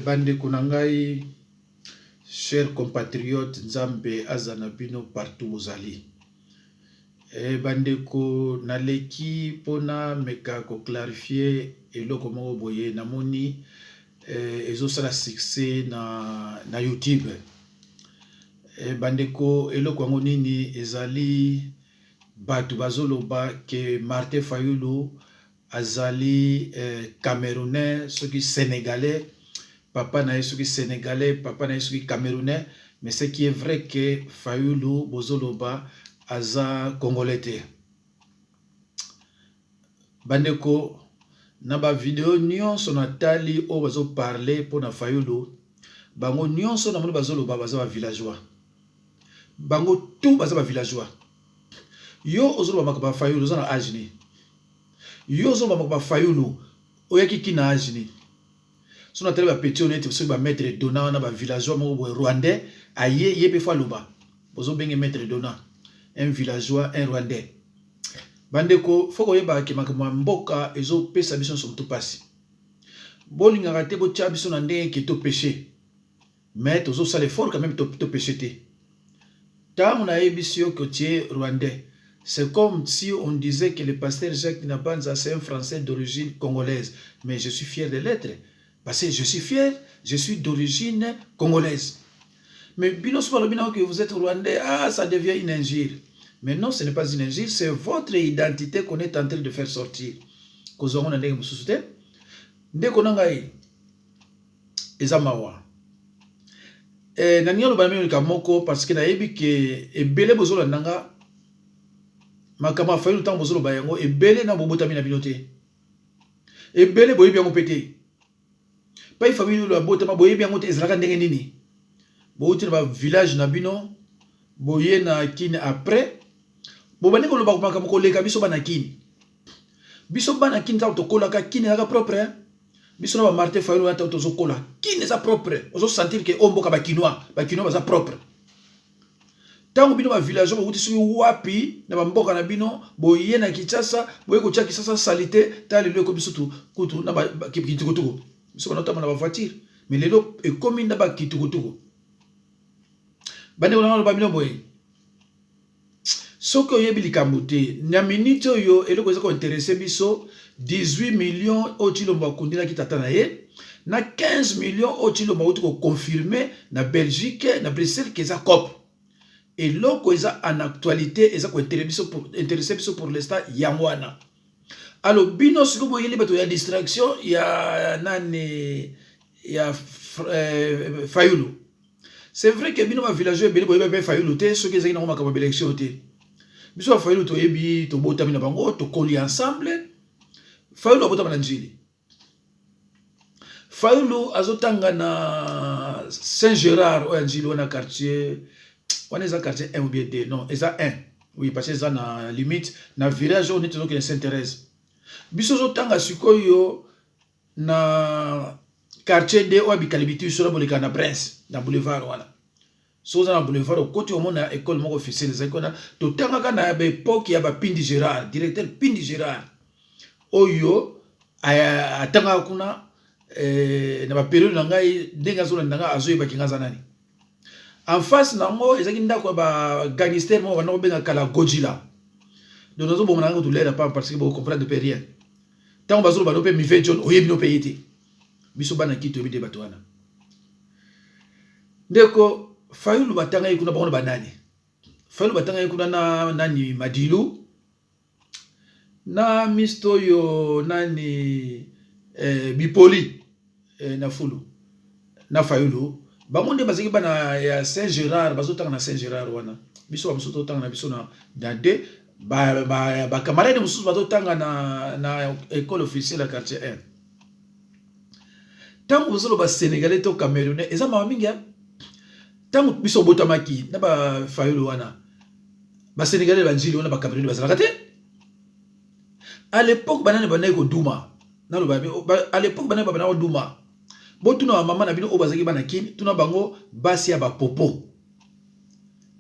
Bande kunangai, chers compatriotes, Nzambe Azanabino partout aux alliés. Bande ko naleki pona meka ko clarifier eloko moko boye namoni ezo sala succès na YouTube. Bande ko eloko yango nini ezali batu bazoloba ke Martin Fayulu azali Camerounais, ceux qui sénégalais, papa na yesu qui sénégalais, papa na yesu qui camerounais, mais ce qui est vrai que Fayulu bozoloba aza congolais. Bandeko na ba vidéo nyonso na tali o bazo parler pour na Fayulu, bango nyonso na moni bazoloba baza ba villageois. Bango tout baza ba villageois. Yo ozoloba makaba Fayulu za na ajini. Yo ozoloba makaba Fayulu oyaki kina ajini. So na tele ba petit honnête so ba maître dona na ba villageois mo rwandais aye yebe faluba. Bozo benge maître dona. Un villageois, un rwandais. Bandeko, faut que yeba ke makama mboka ezo pesa biso so to pasi. Bolinga rate bo tia biso na ndenge ke to péché. Mais tozo sala effort quand même to péché te. Tam na ebisio que tu es rwandais. C'est comme si on disait que le pasteur Jacques Nabanza c'est un français d'origine congolaise, mais je suis fier de l'être parce que je suis fier, je suis d'origine congolaise. Mais binos parlons que vous êtes rwandais, ah ça devient une injure. Mais non, ce n'est pas une injure, c'est votre identité qu'on est en train de faire sortir. Kozongo na ndenge mususu ndeko nangai ezamawa. Nani lo bamemi kamoko parce que na yebi ke ebele bozola nanga makama Fayulu tant bozolo bayango ebele na bobotami na binote. Ebele boyebi yango pété. Pas famille lo botama boyebi yango te ezalaka ndenge nini. Bouti na village na bino boye na kini après bobani ko loba ko ko leka biso bana kini ta to kola ka kini ka propre biso na Martin Fayulu ta to zo kola kini za propre ozo sentir que omboka ba kinois za propre tango bino ba village bo uti su wapi na mboka na bino boye na Kinshasa boye ko tia Kinshasa salité ta le ko biso tu kutu na ba kitukutuku biso na tama na ba voiture mais lelo e komi na ba kitukutuku bande ko na ba bino boye soko yebi likambo te na minute yo eloko ezako intéressé biso 18 millions o chilomba kundila kitata na ye na 15 millions o chilomba uti ko confirmer na Belgique na Bruxelles que ça cop et loko eza en actualité ezako intéressé biso pour l'instant yangwana alors bino siko boyeli bato ya distraction ya nani ya Fayulu. C'est vrai que bino ba villageois bele boyeba Fayulu te ceux qui ezaki na makaba élection te. Biso Fayulu to yebi to botami na bango to koli ensemble. Fayulu abotama na njili. Fayulu azotanga na Saint-Gérard o njili wana quartier wana eza quartier 1 ou bien 2 non eza 1. Oui parce que eza na limite na village on est toujours que Saint-Thérèse. Biso zotanga sikoyo na quartier 2 o bikalibiti sur boleka na Prince na boulevard wana. Soza na boulevard au côté au monde école moko officielle zakona to tanga na ba époque ya ba Pindi Gérard directeur Pindi Gérard oyo atanga kuna na ba période na ngai ndenga zo na nga azoyeba kingaza nani en face na ngo ezaki ndako ba gangster mo bana benga kala Godzilla donc nazo bomona ngo to lera pas parce que vous comprendre de rien tant bazo ba no pe mi ve John oyebi no pe yete biso bana kito bi de batwana ndeko Fayulu batanga yikuna bango banani Fayulu batanga yikuna na nani Madilu na misto yo nani Bipoli na Fulu na Fayulu bango nde baziki bana ya Saint-Gérard bazotanga na Saint-Gérard wana biso bamusoto tanga na biso na dade ba camarade mususu bazotanga na école officielle à quartier 1 tango bozolo ba Sénégalais to Camerounais eza mama mingi tango biso botamaki na ba Fayulu wana ba Sénégalais ba njili wana ba Camerounais bazalaka te à l'époque banane banay ko duma na lo ba à l'époque banane ba banay ko duma botuna mama na bino obazaki bana kini tuna bango basi ya ba popo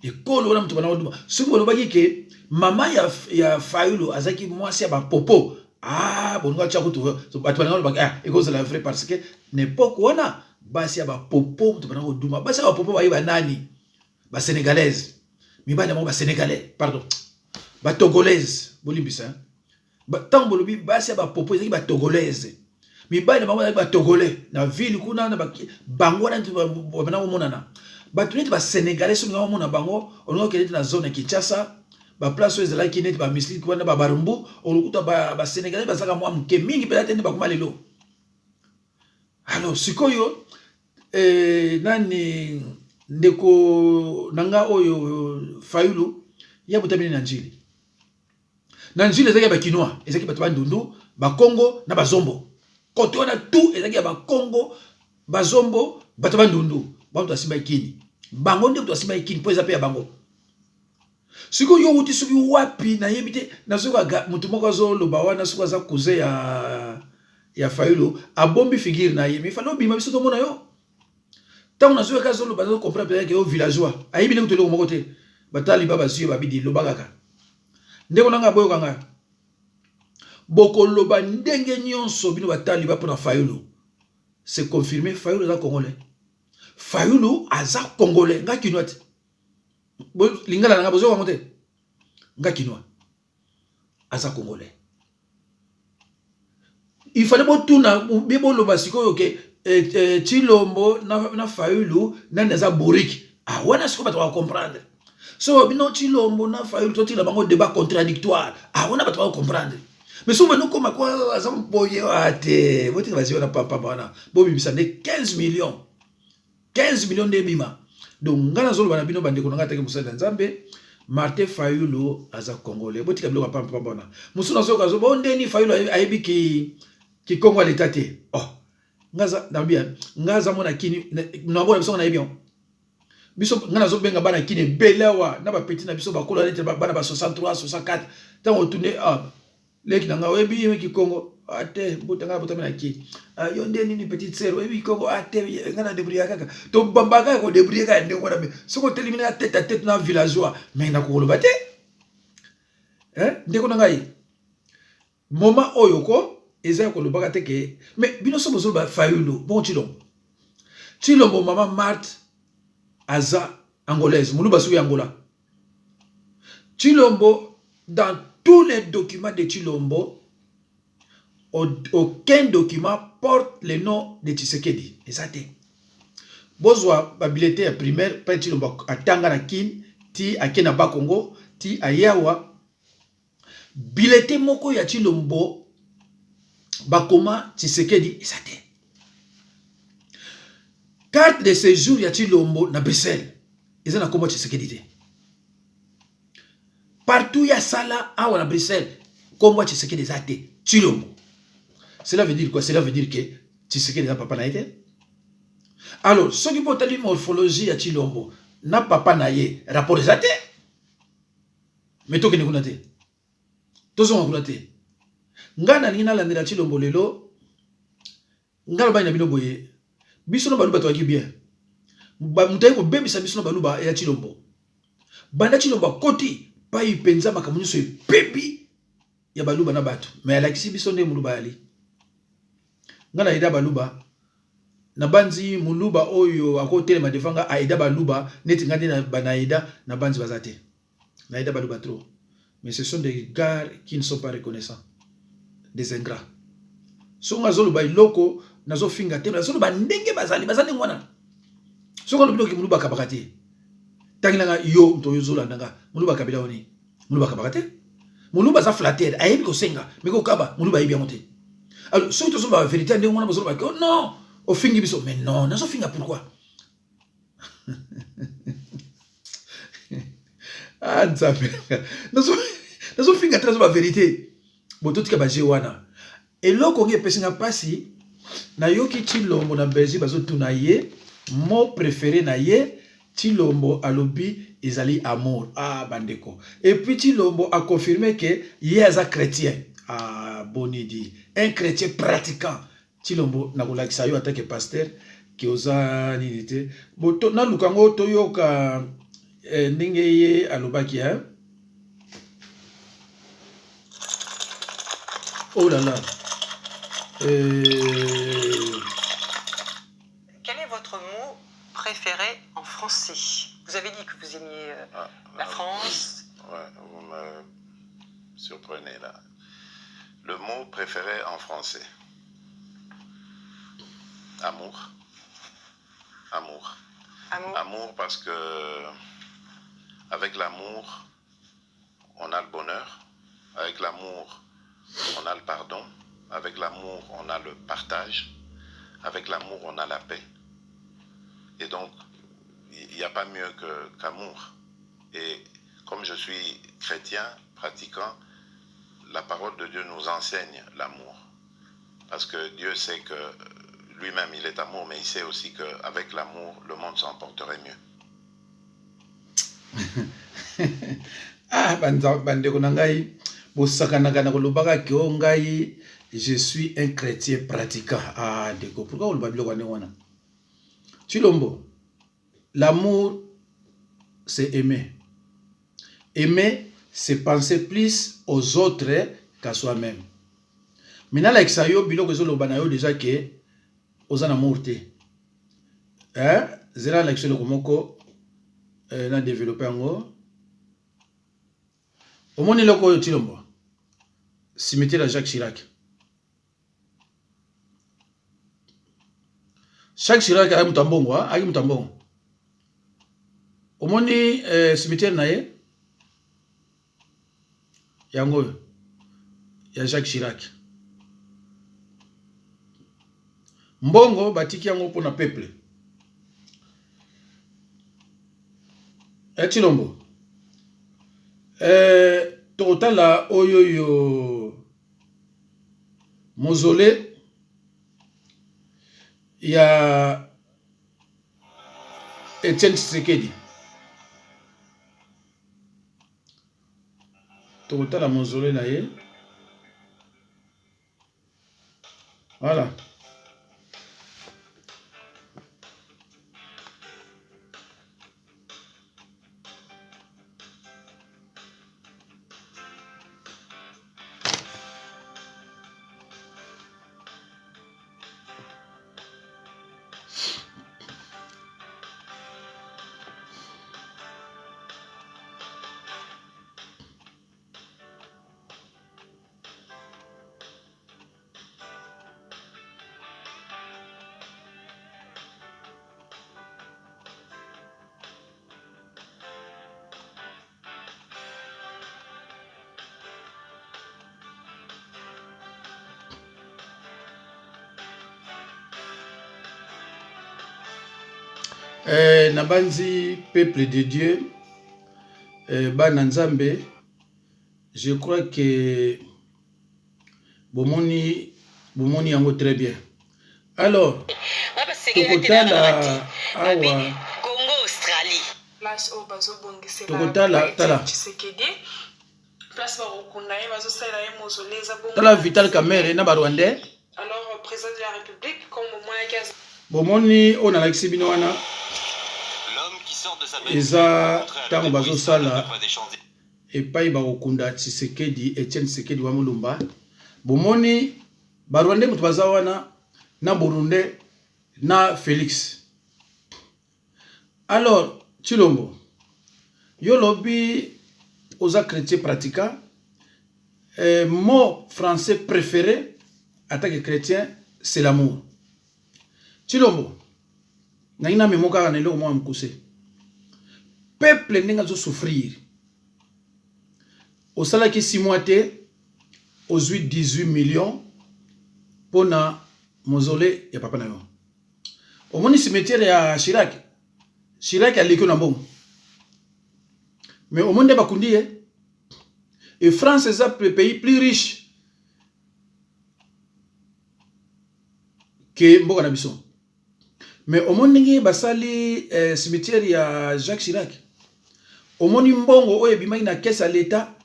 ekolo wana mtu banay ko duma soki bolobaki ke mama ya Fayulu azaki mwasi ya ba popo Ah, bon, tu as tout. Et cause la vraie parce que n'importe quoi, basi ba popo, tu vas au Douma. Basi ba popo, ba nani, ba sénégalaise. Mi ba ba sénégalais, pardon. Ba togolaise, bolimbisa. Tant bolobi, basi ba popo, ils ba togolaise. Mi ba ba togolais. Na ville kuna na ba bango na tu ba na monana. Ba tu ba sénégalais sur na mona bango, on a que na zone Kinshasa. Ba place où ezala ki net ba misli kwa na ba barumbu olukuta ba sénégalais ba saka mwa mke mingi pela tende ba kuma lelo. Alors sikoyo nani ndeko nanga oyo Fayulu ya butamini na njili. Na njili ezaki ba kinois, ezaki ba ndundu, ba Congo na ba zombo. Kote wana tout ezaki ba Congo, ba zombo, ba ndundu. Ba mtu asimba ikini. Bango nde mtu asimba ikini po ezape ya bango. Siko yo uti suki wapi na yebite na soka mutu moko zo loba wana soka za kuze ya Fayulu abombi figure na ye mi falo bima biso to mona yo tango na soka zo loba zo comprendre que yo villageois ayibi ne kutelo moko te batali baba siyo babidi loba kaka ndeko nanga boyo kanga boko loba ndenge nyonso bino batali ba pona Fayulu c'est confirmé Fayulu za congolais Fayulu aza congolais ngaki note lingala nanga bozo wangote nga kinois asa congolais il fallait botuna bibo lo basiko yoke Chilombo na Fayulu na neza bouriki ah wana siko bato comprendre so bino Chilombo na Fayulu to tila bango débat contradictoire ah wana bato comprendre mais souvent nous comme quoi asa boye ate boti bazio na papa bana bo bibisa ne 15 millions de bima. Donc, ngana zolo bana bino bande konanga take musala nzambe Martin Fayulu aza congolais botika biloko papa bona musuna soka zo bondeni Fayulu ayebi ki Congo l'état te oh ngaza ndambia ngaza mona kini na bona biso na yebi biso ngana zo benga bana kini belewa na ba petit na biso bakola lete bana ba 63 64 tango tourner leki nanga webi ki Congo ate botanga botamina ki yo ndeni ni petite sœur webi Congo ate ngana débrouiller kaka to bambaka ko débrouiller ka ndeko na me soko telimina tête à tête na villageois mais na ko lobate ndeko nanga moment oyoko eza ko lobaka te ke mais bino so bozo ba Fayulu bon Chilombo maman Marthe aza angolaise muluba su Angola Chilombo dans tous les documents de Chilombo aucun document porte le nom de Tshisekedi. Et ça te. Bozwa babilete primaire pa Chilombo atanga na kin ti akena ba Congo ti ayawa bilete moko ya Chilombo bakoma Tshisekedi. Et ça te. Carte de séjour ya Chilombo na Bruxelles. Ils ont comme Tshisekedi te. Partout ya sala awa na Bruxelles comme Tshisekedi za te Chilombo. Cela veut dire quoi? Cela veut dire que Tshisekedi n'a papa naïté. Alors, ce qui peut être une morphologie à Chilombo, n'a papa naïté, rapport des athées. Mais toi qui n'es pas naïté. Toi qui n'es pas naïté. Ngana nina landela Chilombo lelo. Ngala ba ina bino boye. Biso no baluba to bien. Mutaye ko bebi sa biso no baluba ya Chilombo. Banda Chilombo koti pa ipenza makamunyo so bebi ya baluba na bato. Mais alakisi biso nde muluba ali. Ngana ida baluba na banzi muluba oyo akotelema defanga aida baluba neti ngandi na banaida na banzi bazate na ida baluba trop mais ce sont des gars qui ne sont pas reconnaissants des ingrats so ngazolo ba iloko nazo finga te nazo ba ndenge bazali ngwana so ko lobilo ki muluba kabakati tangina yo mto yo zola ndanga muluba kabila oni muluba kabakati muluba za flatter ayebi ko senga mais ko kaba muluba yebi monter. Alors, ceux qui sont la vérité, on a besoin de dire non, au fin du mais non, non, pourquoi? Ah, ça fait. Nous fin très la vérité. Bon, tout ce qui est wana. Et là, quand on est passé na passi, na yoki Chilombo na Belgique, bazo tunaye, mot préféré na ye, Chilombo alobi ezali amour. Ah, bandeko. Et puis Chilombo a confirmé que yeza chrétien. Ah, bonidi. Un chrétien pratiquant. Chilombo nakolakisa yo attaque pasteur qui osa ninité. Boto na lukango toyoka ndenge ye alobaki Oh là là. Quel est votre mot préféré en français? Vous avez dit que vous aimiez la France. Ouais, vous me surprenez là. Le mot préféré en français. Amour. Amour. Amour. Amour parce que avec l'amour, on a le bonheur. Avec l'amour, on a le pardon. Avec l'amour, on a le partage. Avec l'amour, on a la paix. Et donc, il n'y a pas mieux qu'amour. Et comme je suis chrétien, pratiquant, la parole de Dieu nous enseigne l'amour. Parce que Dieu sait que lui-même, il est amour, mais il sait aussi qu'avec l'amour, le monde s'emporterait mieux. Ah, bandeko na ngai, bosakanaka na kolobaka ke o ngai, je suis un chrétien pratiquant. Ah, ndeko, pourquoi on le biloko wana? Chilombo, l'amour, c'est aimer. Aimer, c'est penser plus aux autres qu'à soi-même. Maintenant, avec ça, yo biloko ezoloba na yo déjà que aux amour te. Hein? Zera la kisolo komoko na développer ngo. Omoni loko oyo Chilombo. Cimetière de Jacques Chirac. Jacques Chirac a mutambongo, a mutambongo. Omoni cimetière na ye yango ya Jacques Chirac. Mbongo batiki yango pona peuple. Chilombo. Totala oyo mausolée ya Etienne Tshisekedi. Totala mausolée na ye. Voilà. Nabanzi, peuple de Dieu, Bananzambe, je crois que Bomoni yango très bien. Alors, Tokotala awa Congo, Australie. Place au bazo bongise Tokotala tala. Tshisekedi. Place ba okunda ye bazo sala ye mausolée za bongo. Tala Vital Kamerhe na Rwandais. Alors président de la République comme au moins 15. Bomoni ona la kisibino wana. Eza tango bazo sala epai ba okunda Tshisekedi, Etienne Tshisekedi wa Mulumba. Bomoni Barwandais mutu baza wana na Burundais na Félix. Alors, Chilombo, yo lobi oza chrétien pratiquant, mot français préféré en tant que chrétien, c'est l'amour. Chilombo, naina memoka kana ile mwa mkuse. Peuple ninga zo souffrir. Au salaire qui 6 mois te, aux 18 millions pour na mausolée ya papa na yo. Au moni cimetière ya Chirac. Chirac a l'école en bon. Mais au monde bakundi et France est un pays plus riche que Mboka na biso. Mais au monde ngi basali cimetière ya Jacques Chirac. Au monde mbongo oyo bimaki na caisse à l'état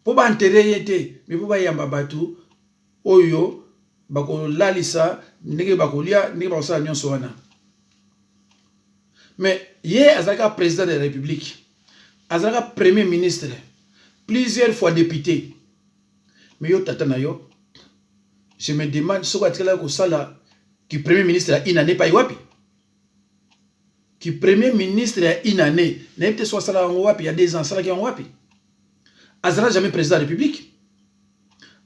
po ba enterrer yete mais po ba yamba batu oyo bako lalisa ndenge bakolia ndenge bakosala nyonso wana. Mais hier azaka président de la République, azaka premier ministre, plusieurs fois député. Mais yo tata na yo je me demande ce que ça qui premier ministre a une année pas wapi. Qui premier ministre a une année, n'a pas soit ça wapi il y a 2 ans, ça qui en wapi. Azara jamais président de la République.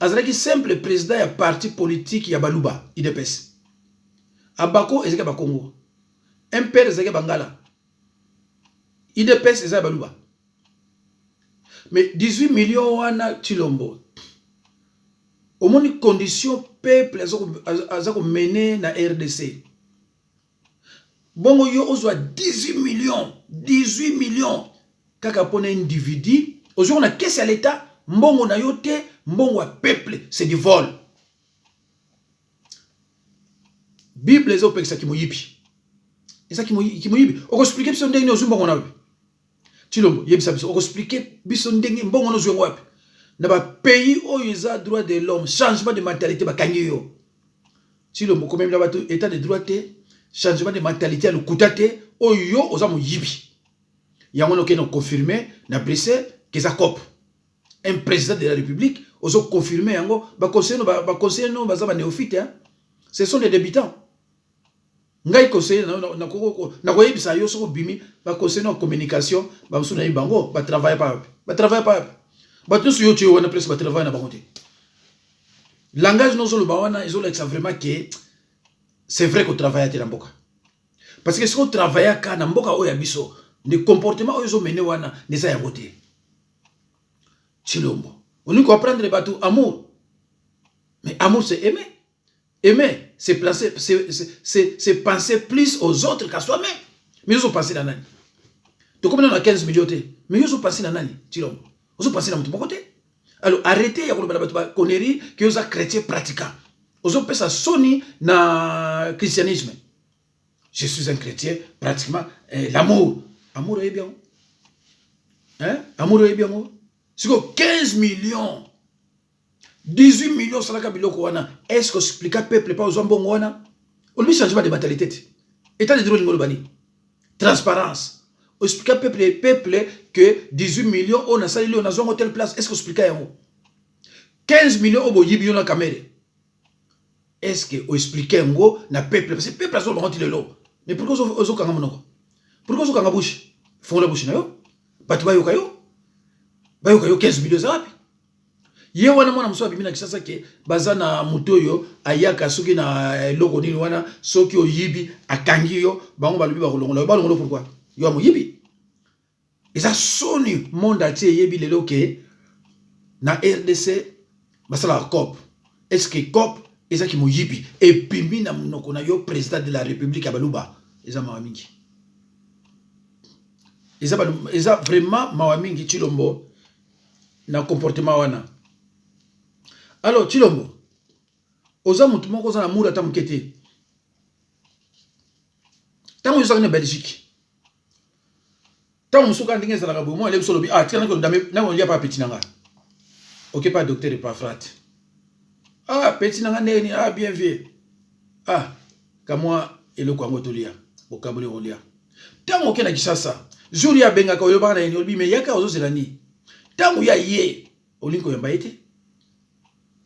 Azara qui simple président de parti politique ya Baluba, IDPS. Abako ezeka Bakongo. Un père ezeka Bangala. IDPS ezeka Baluba. Mais 18 millions wana Chilombo. Au moins une condition peuple azako mené na RDC. Bongo yo ozwa 18 millions kaka pona individu. Aujourd'hui on a caisse à l'état, mbongo na yote, mbongo à peuple, c'est du vol. Bible les opek ça qui moyibi. Et ça qui moyibi. On explique biso ndenge ozu mbongo na. Chilombo yebisa biso on explique biso ndenge mbongo na ozu wapi. Na ba pays oyo eza droit de l'homme, changement de mentalité bakangi yo. Chilombo comme même là bato état de droit te, changement de mentalité le kutate oyo oza moyibi. Yango no keno confirmer na Bruxelles que ça cop. Un président de la République ozo confirmer yango ba conseiller no baza ba néophyte hein. Ce sont des débutants. Ngai conseiller na ko yebisa yo soko bimi ba conseiller en communication ba msuna yibango ba travailler pas. Ba tous yo tu wana presque ba travailler na bangote. Langage no zolo ba wana izo like ça vraiment que c'est vrai qu'on travaille à Mboka. Parce que si on travaille à Mboka oya biso, le comportement oyo zo mené wana ne sa yango te. Chilombo. On nous comprendre les bateaux amour. Mais amour c'est aimer. Aimer, c'est penser plus aux autres qu'à soi-même. Mais ils ont pensé dans nani. Donc comme on a 15 millions, mais ils ont pensé dans nani. Chilombo. Ils ont pensé dans mon côté. Alors arrêtez, il y a des conneries que vous êtes chrétiens pratiquants. Vous avez ça sonné dans le christianisme. Je suis un chrétien, pratiquement. L'amour. Amour est bien. Hein? Amour est bien. C'est 15 millions. 18 millions, ça n'a pas. Est-ce que explique au peuple pas aux hommes bon? On lui change pas de mentalité. État de droit de l'Olbani. Transparence. On explique au peuple que 18 millions, on a salé, on a besoin de telle place. Est-ce que explique à 15 millions, on a besoin de la caméra. Est-ce que on explique à na peuple? Parce que le peuple a besoin de l'eau. Mais pourquoi on a besoin de l'eau? Pourquoi on a besoin de la bouche? Font la bouche, non? Batu bayo 15 millions za wapi? Ye wana mwana mso abimina kisasa ke bazana mutoyo ayaka soki na logo nini wana soki oyibi akangi yo bango balubi balongo pourquoi? Yo amoyibi. Eza soni monde atier yebi lelo ke na RDC basala COP. Est-ce que COP eza ki moyibi et pimbi na munoko na yo président de la République abaluba eza mawamingi. Eza vraiment mawamingi Chilombo na comportement wana. Alors Chilombo oza mutu moko za na mura ta mukete. Tango yo na Belgique. Tango musuka ndenge za la bo mo ele bisolo bi tika na ndame na on lia pa petit nanga. OK pas docteur et pas frat. Petit nanga neni bien vu. Kamwa ele kwa ngotolia. Okabule olia. Tango ke na Kisasa. Jour ya benga ka oyobana eni obi me yaka ozo zelani. Tango ya ye olinko yamba ete.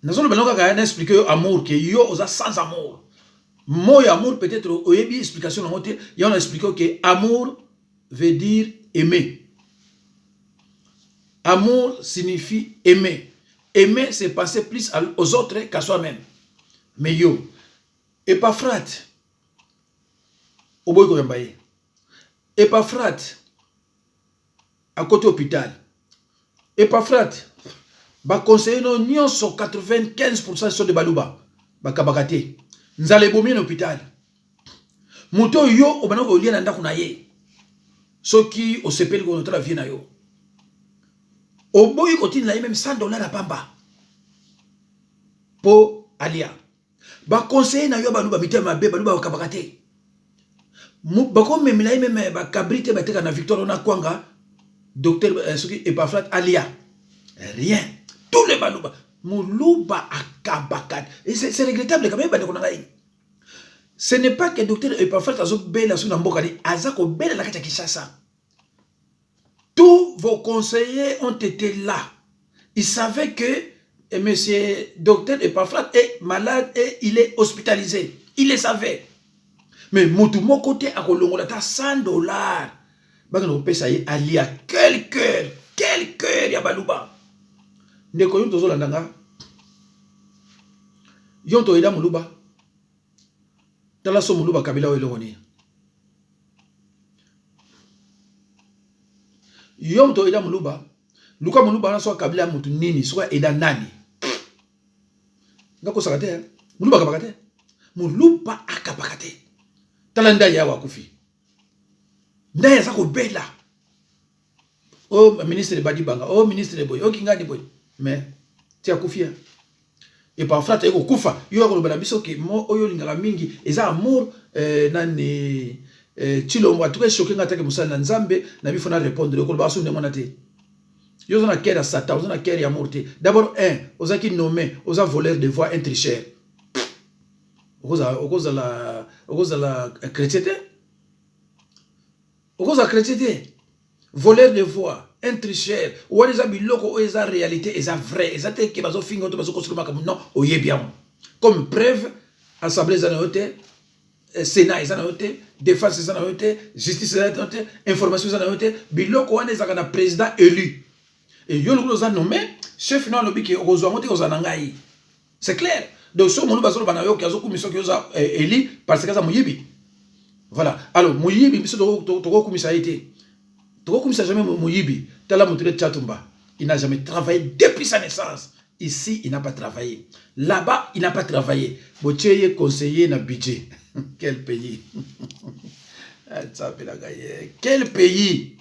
Nazolo belonga ka na expliquer amour que yo oza sans amour. Moi amour peut-être oyebi explication na moté, y on a expliqué que amour veut dire aimer. Amour signifie aimer. Aimer c'est passer plus aux autres qu'à soi-même. Mais yo et pas frat. Oboy ko yamba ye. Et pas frat. À côté hôpital. Et pas frat. Ba conseiller no nyonso 95% sont de baluba. Ba kabakate. Nzale bomi na hôpital. Muto yo obana ko lia na ndako na ye. Soki o sepeli ko notala vie na yo. Oboyi ko tin la même $100 à pamba. Po alia. Ba conseiller na yo baluba mitema be baluba ko kabakate. Bako memila même ba kabrite ba teka na Victor na kwanga docteur soki Epafrat alia. Rien. Tous les baluba. Moulouba akabakat. Et c'est regrettable quand même. Ce n'est pas que le docteur Epafrat azo bela sou na mbokani. Azako bela la kacha Kinshasa. Tous vos conseillers ont été là. Ils savaient que et monsieur docteur Epaphrate est malade et il est hospitalisé. Il le savait. Mais Moutou, mon côté, à Kolongola, t'as $100. Bah, on peut ça y aller à quel cœur, Yabalouba. Ndeko yon tozo landanga. Yon to ida Muluba. Tala so Muluba kabila wele woni. Yon to ida Muluba. Luka Muluba na so kabila mutu nini, so ida nani. Ngako sakate, Muluba kabakate. Muluba akabakate. Tala nda ya wakufi. Nda ya sako bela. Oh ministre de Badi Banga, oh ministre de Boy, oh Kingadi Boy. Mais tu as kufia. Et parfois tu as kufa. Yo ko bana biso ke mo oyo lingala mingi eza amour nani Chilombo a tout choqué ngata ke musala na Nzambe na bifo na répondre ko ba su ne monate. Yo zona kera Satan, zona kera ya morte. D'abord oza ki nommé, oza voleur de voix, un tricheur. Oza la chrétienté. Oza chrétienté. Voleur de voix. Un tricheur, ou les abiloko, ou les réalité, ils sont vrais, ils sont qui baso fingo, baso construire comme non, oye bien. Comme preuve, assemblée zanote, Sénat zanote, défense zanote, justice zanote, information zanote, biloko ane zakana président élu. Et yo nous a nommé chef non lobby qui ozo monte ozo nangai. C'est clair. Donc so monu baso bana yo ki azo commission ki ozo élu parce que ça moyibi. Voilà. Alors moyibi biso to commission été. Comme ça jamais Mouyibi, Tala Moutouré Tchatumba, il n'a jamais travaillé depuis sa naissance. Ici, il n'a pas travaillé. Là-bas, il n'a pas travaillé. Botier conseiller na budget. Quel pays? Quel pays?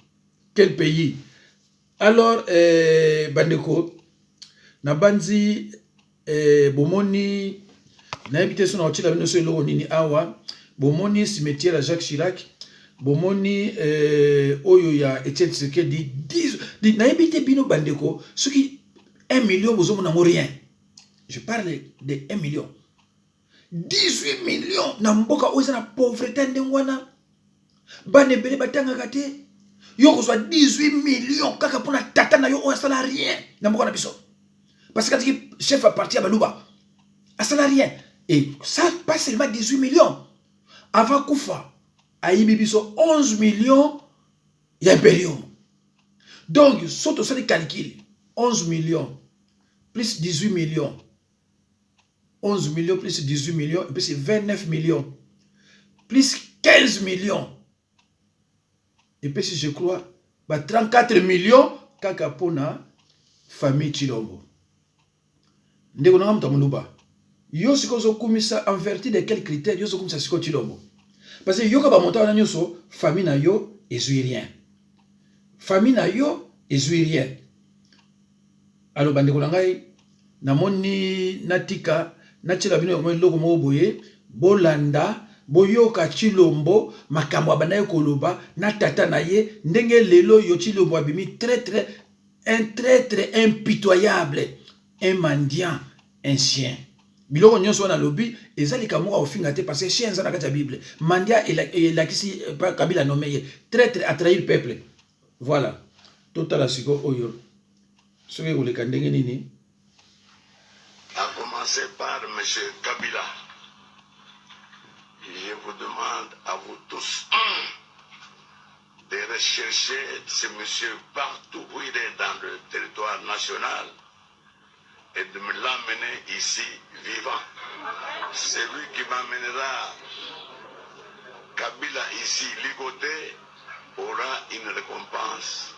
Quel pays? Alors, Bandeko, Nabanzi, Bomoni, Naibité son outil la venezuela nini awa, Bomoni cimetière à Jacques Chirac. Bomoni oyo ya Etienne Tshisekedi dit naibité bino bandeko ce qui 1 million vous n'avez rien. Je parle de 1 million. 18 millions na mboka oza na pauvreté ndengwana. Bane bele batanga kate. Yo ko soit 18 millions kaka pona tata na yo o sala rien na mboka na biso. Parce que chef à parti à Baluba. A sala rien et ça pas seulement 18 millions. Avant Koufa Aïbi biso 11 millions d'impérium. Donc, surtout ça les calculs. 11 millions plus 18 millions. 11 millions plus 18 millions. Et puis c'est 29 millions. Plus 15 millions. Et puis si je crois, 34 millions kakapona famille Chilombo. Ndeko nanga mutamunuba. Yo sikozo kumisa en vertu de quels critères yo sikozo kumisa siko Chilombo. Parce que yo ka ba monta wana nyoso famille na yo ezui rien. Famille na yo ezui rien. Alors bandeko ngai namoni natika natila bino ko loko mo boye bolanda boyoka Chilombo makambo abanaye koloba na tata na ye ndenge lelo yo Chilombo abimi très impitoyable, un mendiant, un chien. Biloko nyonso wana lobi ezali kamoka ofinga te parce que chien za na kati ya Bible. Mandia et la kisi Kabila nommé traître à trahir le peuple. Voilà. Total asiko oyo. Ce que vous le kandenge nini? À commencer par M. Kabila. Je vous demande à vous tous de rechercher ce monsieur partout où il est dans le territoire national et de me l'amener ici vivant. C'est lui qui m'amènera Kabila ici ligoté aura une récompense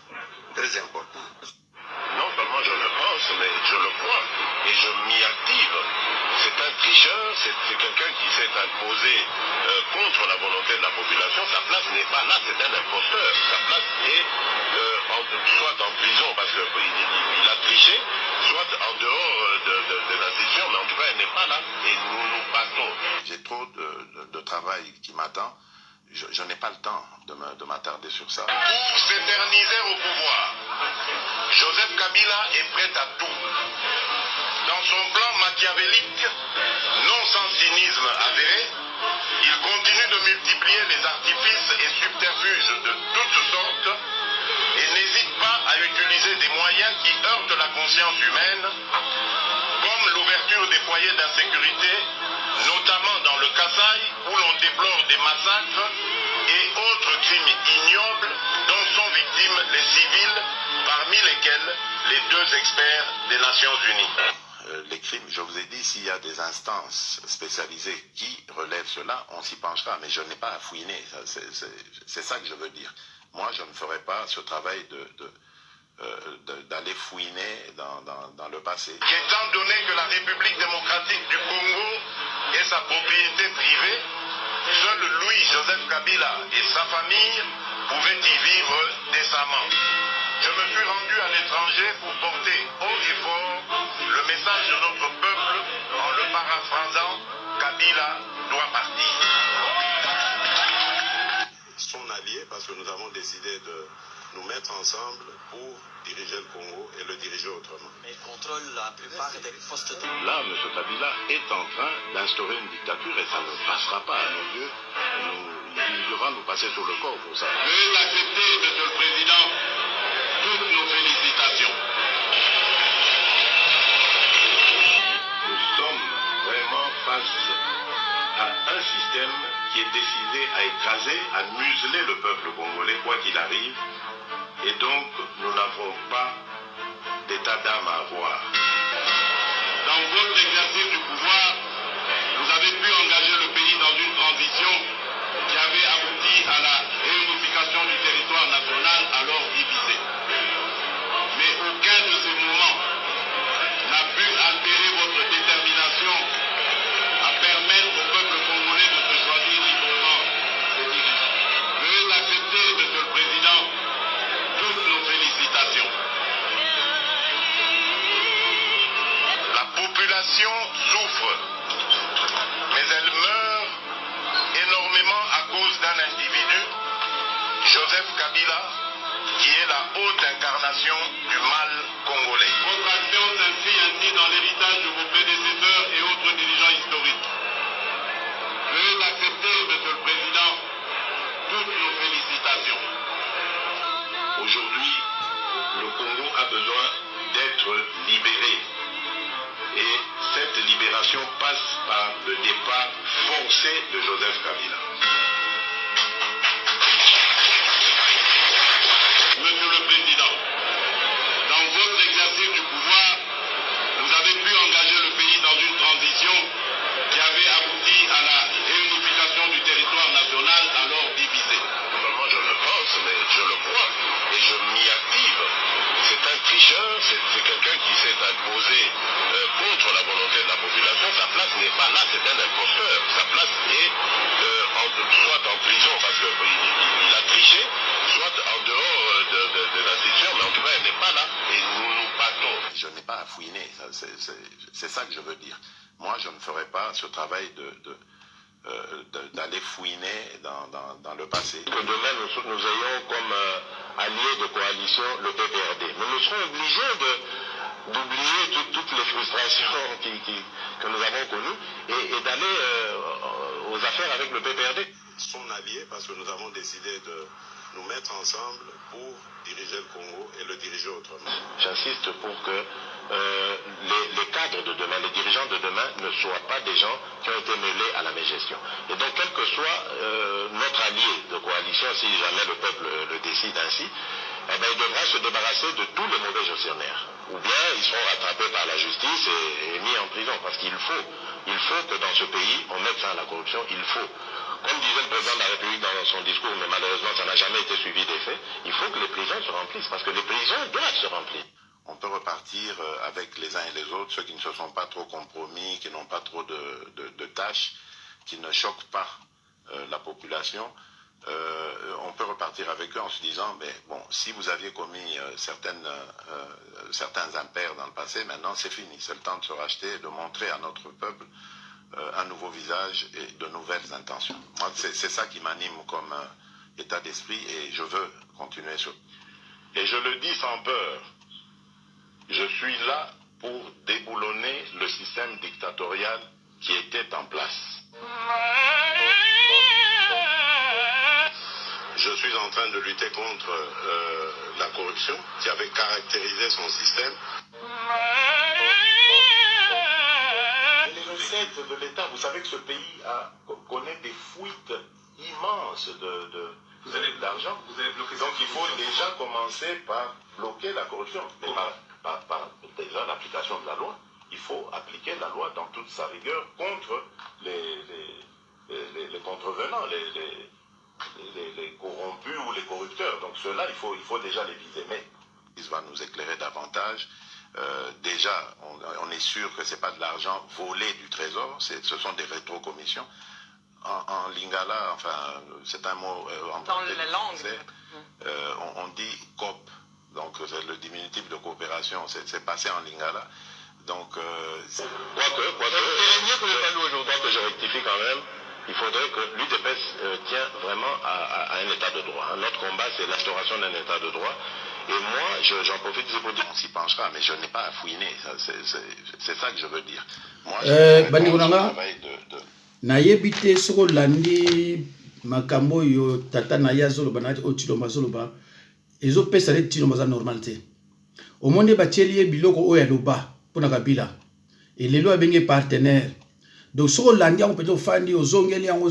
très importante. Non seulement je le pense, mais je le crois et je m'y active. C'est un tricheur, c'est quelqu'un qui s'est imposé contre la volonté de la population. Sa place n'est pas là, c'est un imposteur. Sa place est soit en prison parce qu'il a triché, soit en dehors de l'institution, mais en tout cas, elle n'est pas là et nous nous battons. J'ai trop de travail qui m'attend. Je n'ai pas le temps de m'attarder sur ça. Pour s'éterniser au pouvoir, Joseph Kabila est prêt à tout. Dans son plan machiavélique, non sans cynisme avéré, il continue de multiplier les artifices et subterfuges de toutes sortes et n'hésite pas à utiliser des moyens qui heurtent la conscience humaine sur des foyers d'insécurité, notamment dans le Kasaï, où l'on déplore des massacres et autres crimes ignobles dont sont victimes les civils, parmi lesquels les 2 experts des Nations Unies. Les crimes, je vous ai dit, s'il y a des instances spécialisées qui relèvent cela, on s'y penchera, mais je n'ai pas à fouiner, c'est ça que je veux dire. Moi, je ne ferai pas ce travail d'aller fouiner dans le passé. Étant donné que la République démocratique du Congo est sa propriété privée, seul Louis-Joseph Kabila et sa famille pouvaient y vivre décemment. Je me suis rendu à l'étranger pour porter haut et fort le message de notre peuple en le paraphrasant, Kabila doit partir. Son allié, parce que nous avons décidé de nous mettre ensemble pour diriger le Congo et le diriger autrement. Mais il contrôle la plupart des postes de... Là, M. Kabila est en train d'instaurer une dictature et ça ne passera pas à nos yeux. Il devra nous passer sur le corps pour ça. Veuillez accepter, M. le Président, toutes nos félicitations. Nous sommes vraiment face à un système qui est décidé à écraser, à museler le peuple congolais, quoi qu'il arrive. Et donc, nous n'avons pas d'état d'âme à avoir. Dans votre exercice du pouvoir, vous avez pu engager le pays dans une transition qui avait abouti à la réunification du territoire national alors divisé. Mais aucun de ces moments n'a pu altérer votre détermination à permettre au peuple congolais de se choisir librement ses dirigeants. Veuillez accepter, Monsieur le Président, toutes nos félicitations. La population souffre, mais elle meurt énormément à cause d'un individu, Joseph Kabila, qui est la haute incarnation du mal congolais. Votre action s'inscrit ainsi dans l'héritage de vos prédécesseurs et autres dirigeants historiques. Veuillez accepter, Monsieur le Président, toutes nos félicitations. Aujourd'hui, le Congo a besoin d'être libéré. Et cette libération passe par le départ forcé de Joseph Kabila. Monsieur le Président, dans votre exercice du pouvoir, vous avez pu engager le pays dans une transition qui avait abouti à la réunification du territoire national alors divisé. Normalement, je le pense, mais je le crois et je m'y active. C'est un tricheur, c'est quelqu'un qui s'est imposé contre la volonté de la population. Sa place n'est pas là, c'est un imposteur. Sa place est soit en prison parce qu'il a triché, soit en dehors de l'institution, mais en tout cas, elle n'est pas là. Et nous nous battons. Je n'ai pas à fouiner, c'est ça que je veux dire. Moi, je ne ferai pas ce travail d'aller fouiner dans le passé. Que demain, nous ayons comme allié de coalition le PPRD. Mais nous serons obligés d'oublier toutes les frustrations que nous avons connues et d'aller aux affaires avec le PPRD. Son allié, parce que nous avons décidé de nous mettre ensemble pour diriger le Congo et le diriger autrement. J'insiste pour que les cadres de demain, les dirigeants de demain ne soient pas des gens qui ont été mêlés à la mégestion. Et donc, quel que soit notre allié de coalition, si jamais le peuple le décide ainsi, eh bien, il devra se débarrasser de tous les mauvais gestionnaires. Ou bien ils seront rattrapés par la justice et mis en prison. Parce qu'il faut que dans ce pays, on mette fin à la corruption, il faut. Comme disait le président de la République dans son discours, mais malheureusement ça n'a jamais été suivi des faits, il faut que les prisons se remplissent, parce que les prisons doivent se remplir. On peut repartir avec les uns et les autres, ceux qui ne se sont pas trop compromis, qui n'ont pas trop de tâches, qui ne choquent pas la population. On peut repartir avec eux en se disant, mais bon, si vous aviez commis certains impairs dans le passé, maintenant c'est fini, c'est le temps de se racheter et de montrer à notre peuple un nouveau visage et de nouvelles intentions. Moi, c'est ça qui m'anime comme état d'esprit et je veux continuer sur. Et je le dis sans peur, je suis là pour déboulonner le système dictatorial qui était en place. Je suis en train de lutter contre la corruption qui avait caractérisé son système. recettes de l'État. Vous savez que ce pays connaît des fuites immenses d'argent. Donc il faut déjà commencer par bloquer la corruption. Mais par déjà l'application de la loi. Il faut appliquer la loi dans toute sa rigueur contre les contrevenants, les corrompus ou les corrupteurs. Donc ceux-là, il faut déjà les viser. Mais il va nous éclairer davantage. Déjà, on est sûr que ce n'est pas de l'argent volé du trésor, ce sont des rétrocommissions. En lingala, enfin, c'est un mot dans la langue. On dit COP, donc c'est le diminutif de coopération, c'est passé en lingala. Donc, quoique je rectifie quand même, il faudrait que l'UDPS tient vraiment à un état de droit. Notre combat, c'est l'instauration d'un état de droit. Et moi, j'en profite pour dire qu'on s'y penchera, mais je n'ai pas à fouiner. C'est ça que je veux dire. Moi, je travaille de... Nayebite soko landi makambo yo tata na ya zolo banati o chilomba zolo ba ezo pesa le chilomba za normalité. Au monde batieli biloko o ya loba pona kabila. Et lelo abenge partenaire. Donc soko landi yango peut fandi o zongeli yango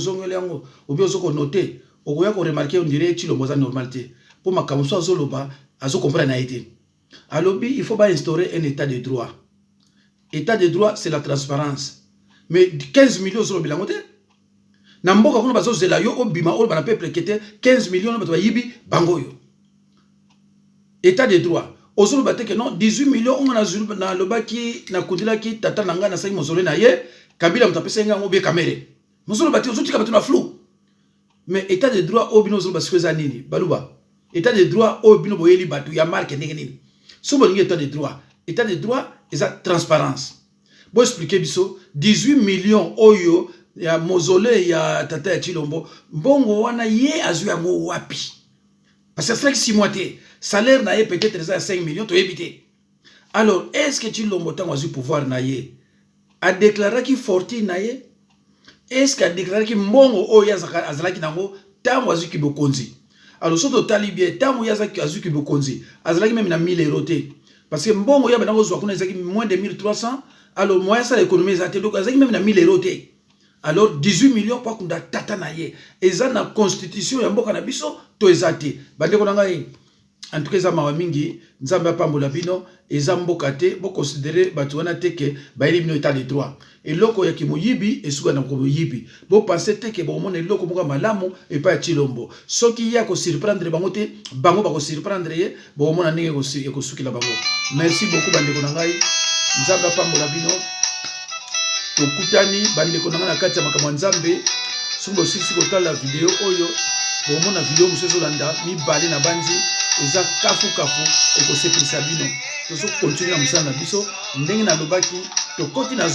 obi ozoko noter okoya ko remarquer on dirait chilomba za normalité. Pour makambo so zolo ba azo comprendre na été. Alobi il faut pas instaurer un état de droit. État de droit c'est la transparence. Mais 15 millions sur le bilan. Namboka kuna bazo zela yo obima o bana peuple qui était 15 millions bato yibi bango yo. État de droit. Ozolo baté que non 18 millions on a zulu na lobaki na kundila ki tata nanga na sai mozole na ye kabila mutapesa nga ngobe kamere. Mozolo baté ozotika bato na flou. Mais état de droit obino zolo baskweza nini baluba. État de droit obino boyeli batu ya marque ndenge nini. Sobo ngi état de droit. État de droit est la transparence. Bon expliquer biso 18 millions oyo ya mausolée ya tata ya Chilombo mbongo wana ye azu yango wapi parce que c'est 6 mois té salaire na ye peut-être 5 millions to éviter. Alors est-ce que Chilombo tango azu pouvoir na ye a déclaré ki fortune na ye est-ce qu'il a déclaré ki mbongo oyo azalaki nango tango azu ki bokonzi. Alors soto talibie tango yazaki azu ki bokonzi azalaki même na 1000 euros té parce que mbongo ya banango zwa kuna ezaki moins de 1300. Alors, moi, ça, l'économie, ça, donc, même 1000 euros. Alors, 18 millions, pas qu'on a tata naye. Et ça, la constitution, il y a un bon cannabis, tout est zati. Bande qu'on a en tout cas, ça m'a mingi, Nzamba Pambola Bino, et Zambokate, pour considérer, Batouana Teke, Baïli état de droit. Et loko ya kimo yibi, et Sougana Kobo yibi. Bon, pensez que bon, mon loko moka malamu, et pas Chilombo. Ce qui y a qu'on surprendre, bangote, bango, bako surprendre, bon, mon année, et qu'on souki la bango. Merci beaucoup, Bande Konangai. Nzamba Pambola Bino tokutani bandeko nanga na kati ya makambo nzambe sobo sisi kotala video oyo bomona video musezo landa mibale na banzi eza kafu ekosepelisa bino tozo continue na musala na biso ndenge na lobaki tokoti na